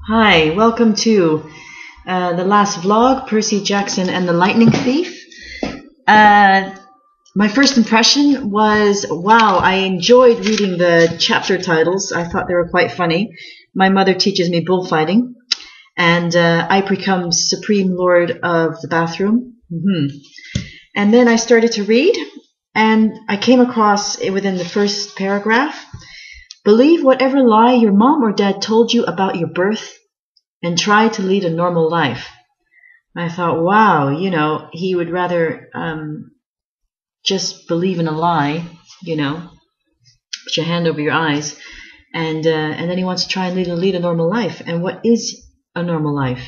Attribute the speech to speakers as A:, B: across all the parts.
A: Hi, welcome to the last vlog, Percy Jackson and the Lightning Thief. My first impression was, wow, I enjoyed reading the chapter titles. I thought they were quite funny. My mother teaches me bullfighting, and I become Supreme Lord of the Bathroom. And then I started to read, and I came across within the first paragraph, believe whatever lie your mom or dad told you about your birth and try to lead a normal life. I thought, wow, he would rather just believe in a lie, put your hand over your eyes, and then he wants to try and lead a normal life. And what is a normal life?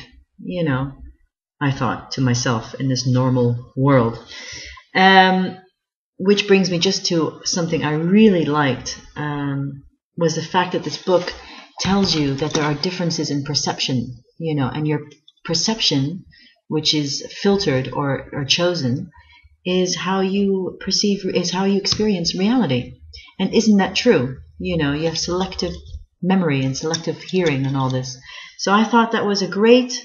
A: I thought to myself in this normal world. Which brings me just to something I really liked, was the fact that this book tells you that there are differences in perception, and your perception, which is filtered or chosen, is how you experience reality. And isn't that true? You have selective memory and selective hearing and all this. So I thought that was a great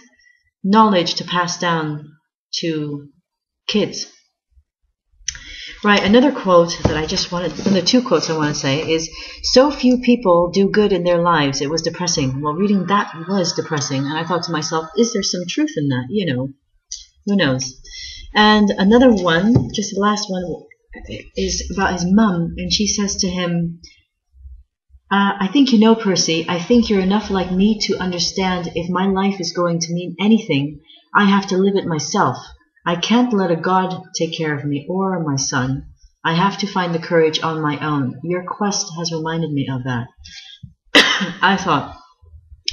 A: knowledge to pass down to kids. Right, another quote that another two quotes I want to say is, so few people do good in their lives, it was depressing. Well, reading that was depressing, and I thought to myself, is there some truth in that? Who knows? And another one, just the last one, is about his mum, and she says to him, I think Percy, I think you're enough like me to understand if my life is going to mean anything, I have to live it myself. I can't let a god take care of me or my son. I have to find the courage on my own. Your quest has reminded me of that. I thought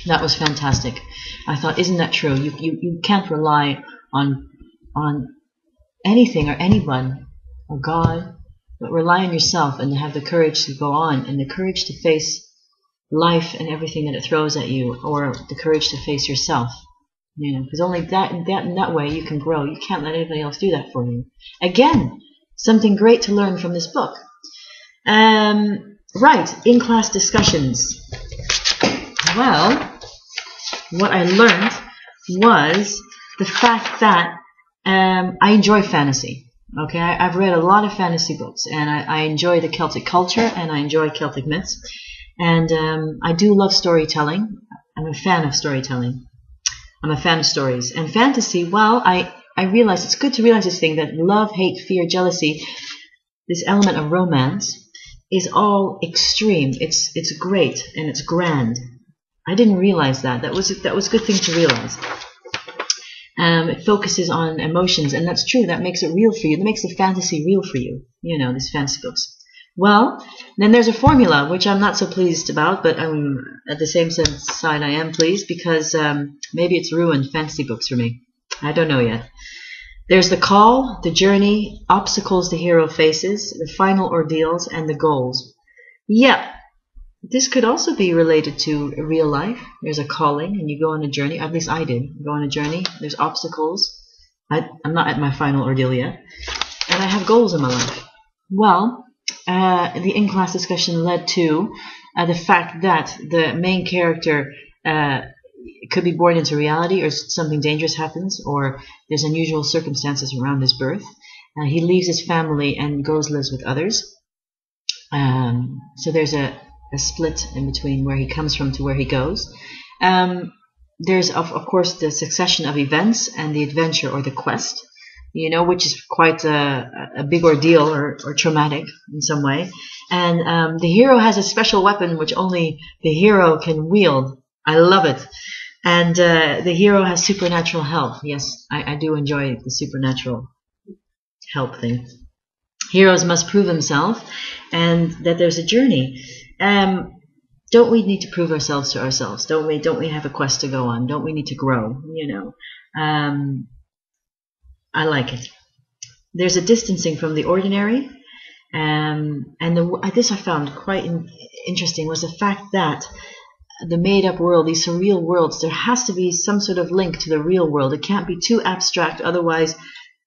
A: that was fantastic. I thought, isn't that true? You can't rely on anything or anyone or God, but rely on yourself and to have the courage to go on and the courage to face life and everything that it throws at you, or the courage to face yourself. Because only in that way you can grow. You can't let anybody else do that for you. Again, something great to learn from this book. Right, in-class discussions. Well, what I learned was the fact that I enjoy fantasy. Okay, I've read a lot of fantasy books, and I enjoy the Celtic culture, and I enjoy Celtic myths, and I do love storytelling. I'm a fan of storytelling. I'm a fan of stories. And fantasy, well, I realize it's good to realize this thing, that love, hate, fear, jealousy, this element of romance, is all extreme. It's great and it's grand. I didn't realize that. That was a good thing to realize. It focuses on emotions, and that's true. That makes it real for you. That makes the fantasy real for you. These fantasy books. Well, then there's a formula, which I'm not so pleased about, but at the same side I am pleased, because maybe it's ruined fantasy books for me. I don't know yet. There's the call, the journey, obstacles the hero faces, the final ordeals, and the goals. Yep, this could also be related to real life. There's a calling, and you go on a journey. At least I did. Go on a journey. There's obstacles. I'm not at my final ordeal yet. And I have goals in my life. Well, the in-class discussion led to the fact that the main character could be born into reality, or something dangerous happens, or there's unusual circumstances around his birth. He leaves his family and lives with others. So there's a split in between where he comes from to where he goes. There's, of course, the succession of events and the adventure or the quest, which is quite a big ordeal or traumatic in some way. And the hero has a special weapon which only the hero can wield. I love it. And the hero has supernatural help. Yes, I do enjoy the supernatural help thing. Heroes must prove themselves, and that there's a journey. Don't we need to prove ourselves to ourselves? Don't we have a quest to go on? Don't we need to grow? I like it. There's a distancing from the ordinary, and this I found quite interesting, was the fact that the made-up world, these surreal worlds, there has to be some sort of link to the real world. It can't be too abstract, otherwise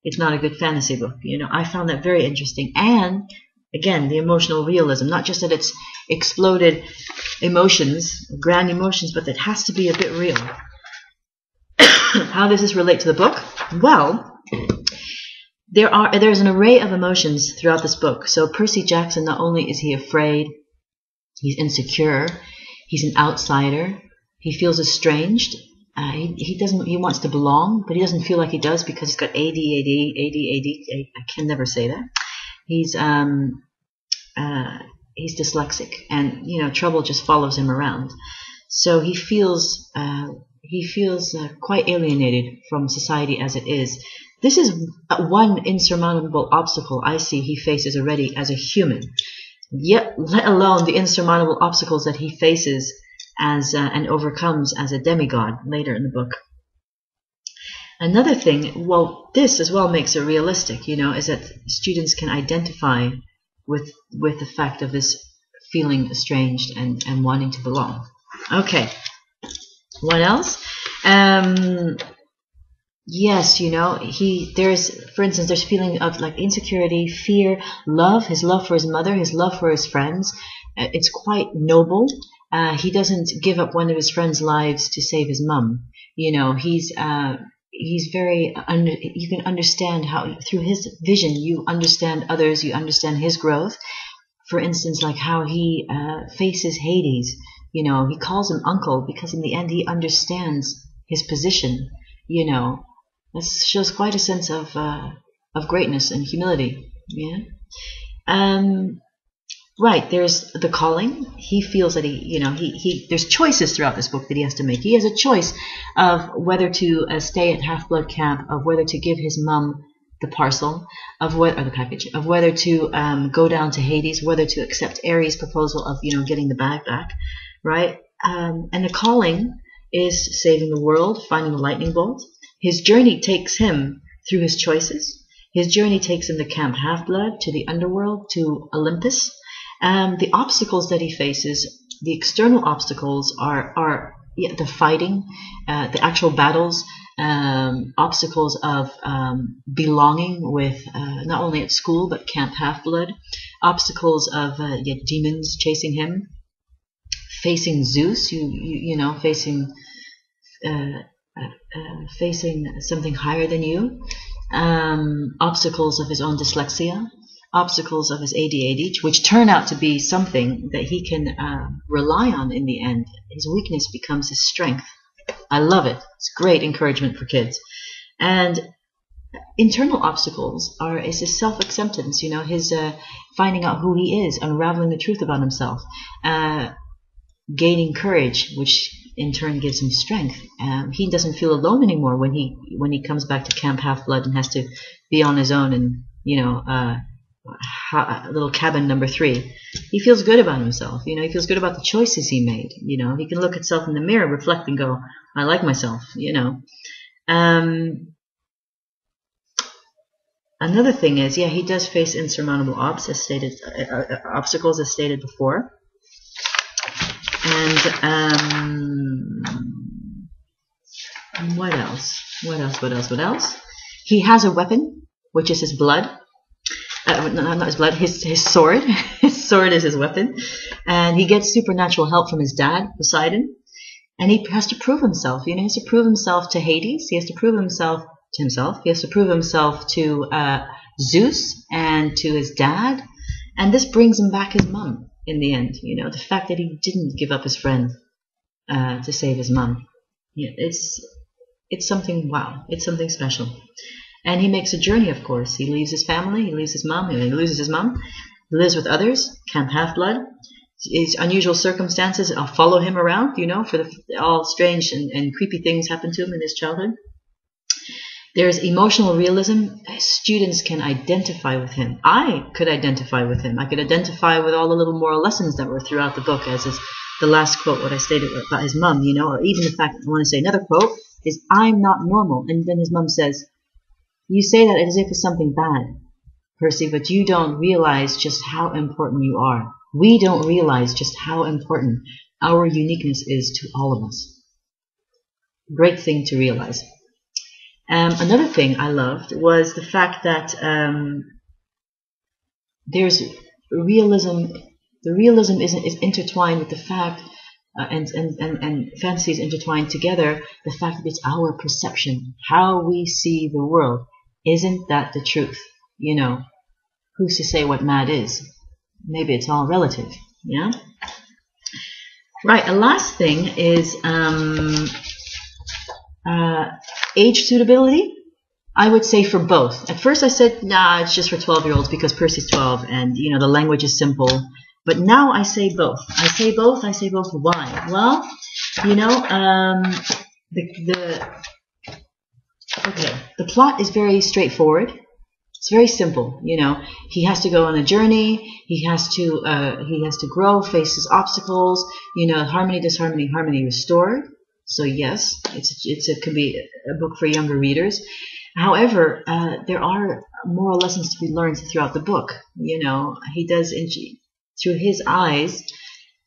A: it's not a good fantasy book. I found that very interesting. And Again, the emotional realism, not just that it's exploded emotions, grand emotions, but that has to be a bit real. How does this relate to the book? Well, there's an array of emotions throughout this book. So Percy Jackson, not only is he afraid, he's insecure, he's an outsider, he feels estranged, he wants to belong, but he doesn't feel like he does because he's got ADD. I can never say that. He's dyslexic, and trouble just follows him around. So he feels quite alienated from society as it is. This is one insurmountable obstacle I see he faces already as a human. Yet, let alone the insurmountable obstacles that he faces as and overcomes as a demigod later in the book. Another thing, well, this as well makes it realistic, is that students can identify with the fact of this feeling estranged and wanting to belong. Okay, what else? Yes, for instance, there's feeling of like insecurity, fear, love, his love for his mother, his love for his friends. It's quite noble. He doesn't give up one of his friends' lives to save his mum. He's very, you can understand how, through his vision, you understand others, you understand his growth. For instance, like how he faces Hades. He calls him uncle because in the end he understands his position. This shows quite a sense of greatness and humility. Yeah. Right. There's the calling. He feels that there's choices throughout this book that he has to make. He has a choice of whether to stay at Half-Blood Camp, of whether to give his mum the parcel, the package, of whether to go down to Hades, whether to accept Ares' proposal of getting the bag back. Right. And the calling is saving the world, finding the lightning bolt. His journey takes him through his choices. His journey takes him to Camp Half-Blood, to the underworld, to Olympus. The obstacles that he faces, the external obstacles are the fighting, the actual battles, obstacles of belonging with not only at school but Camp Half-Blood, obstacles of demons chasing him, facing Zeus, facing something higher than you, obstacles of his own dyslexia, obstacles of his ADHD, which turn out to be something that he can rely on in the end. His weakness becomes his strength. I love it. It's great encouragement for kids. And internal obstacles is his self-acceptance, his finding out who he is, unraveling the truth about himself, gaining courage, which in turn gives him strength. He doesn't feel alone anymore when he comes back to Camp Half-Blood and has to be on his own and little cabin number 3. He feels good about himself. He feels good about the choices he made. He can look himself in the mirror, reflect, and go, "I like myself." Another thing is, he does face insurmountable obstacles, as stated before. And what else? He has a weapon, which is his blood. Not his blood, his sword. His sword is his weapon. And he gets supernatural help from his dad, Poseidon. And he has to prove himself. He has to prove himself to Hades. He has to prove himself to himself. He has to prove himself to Zeus and to his dad. And this brings him back his mum in the end. The fact that he didn't give up his friend to save his mum. It's something, wow. It's something special. And he makes a journey, of course. He leaves his family, he leaves his mom, he loses his mom, he lives with others, Camp Half-Blood. His unusual circumstances follow him around, for all strange and creepy things happen to him in his childhood. There's emotional realism. Students can identify with him. I could identify with him. I could identify with all the little moral lessons that were throughout the book, as is the last quote, what I stated about his mom, or even the fact, I want to say another quote, is, "I'm not normal." And then his mom says, "You say that as if it's something bad, Percy, but you don't realize just how important you are. We don't realize just how important our uniqueness is to all of us." Great thing to realize. Another thing I loved was the fact that there's realism, the realism is intertwined with the fact, and fantasy is intertwined together. The fact that it's our perception, how we see the world. Isn't that the truth? You know, who's to say what mad is? Maybe it's all relative. Yeah. Right. A last thing is age suitability. I would say for both. At first I said, nah, it's just for 12-year-olds because Percy's 12 and, you know, the language is simple. But now I say both. I say both. I say both. Why? Well, you know, the plot is very straightforward. It's very simple. You know, he has to go on a journey. He has to grow, face his obstacles. You know, harmony, disharmony, harmony restored. So yes, it could be a book for younger readers. However, there are moral lessons to be learned throughout the book. You know, he does, through his eyes,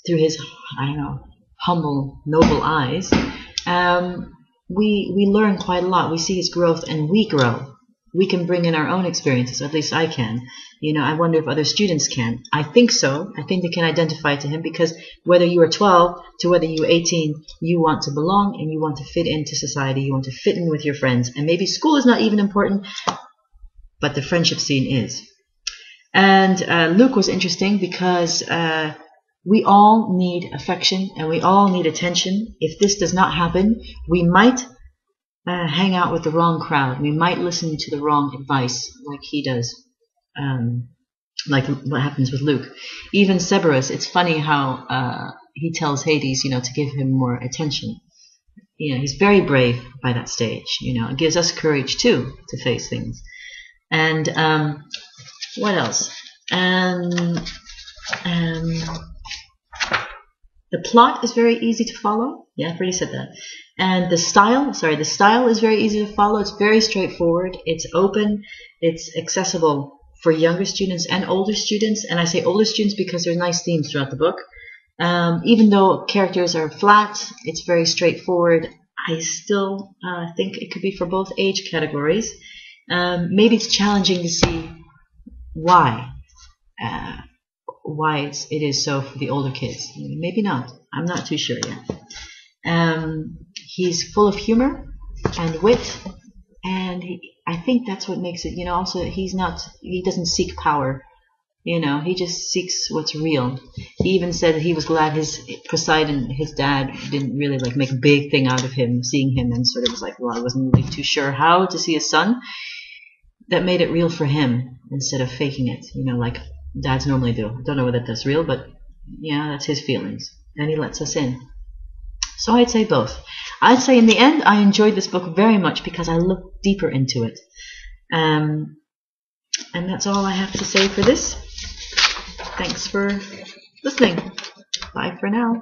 A: through his, I don't know, humble, noble eyes, we learn quite a lot. We see his growth and we grow. We can bring in our own experiences, at least I can. You know, I wonder if other students can. I think so. I think they can identify to him because whether you are 12 to whether you're 18, you want to belong and you want to fit into society. You want to fit in with your friends. And maybe school is not even important, but the friendship scene is. And Luke was interesting because we all need affection and we all need attention. If this does not happen, we might hang out with the wrong crowd. We might listen to the wrong advice like he does, like what happens with Luke. Even Cerberus, it's funny how he tells Hades, you know, to give him more attention. You know, he's very brave by that stage. You know, it gives us courage too to face things. And what else? The plot is very easy to follow. Yeah, I've already said that. And the style is very easy to follow. It's very straightforward. It's open. It's accessible for younger students and older students. And I say older students because there are nice themes throughout the book. Even though characters are flat, it's very straightforward. I still think it could be for both age categories. Maybe it's challenging to see why it is so for the older kids. Maybe not. I'm not too sure yet. He's full of humor and wit, and I think that's what makes it, you know, also he doesn't seek power, you know, he just seeks what's real. He even said that he was glad Poseidon, his dad, didn't really like make a big thing out of him, seeing him, and sort of was like, well, I wasn't really too sure how to see his son. That made it real for him instead of faking it, you know, like dads normally do. I don't know whether that's real, but yeah, that's his feelings, and he lets us in. So I'd say both. I'd say in the end, I enjoyed this book very much because I looked deeper into it. And that's all I have to say for this. Thanks for listening. Bye for now.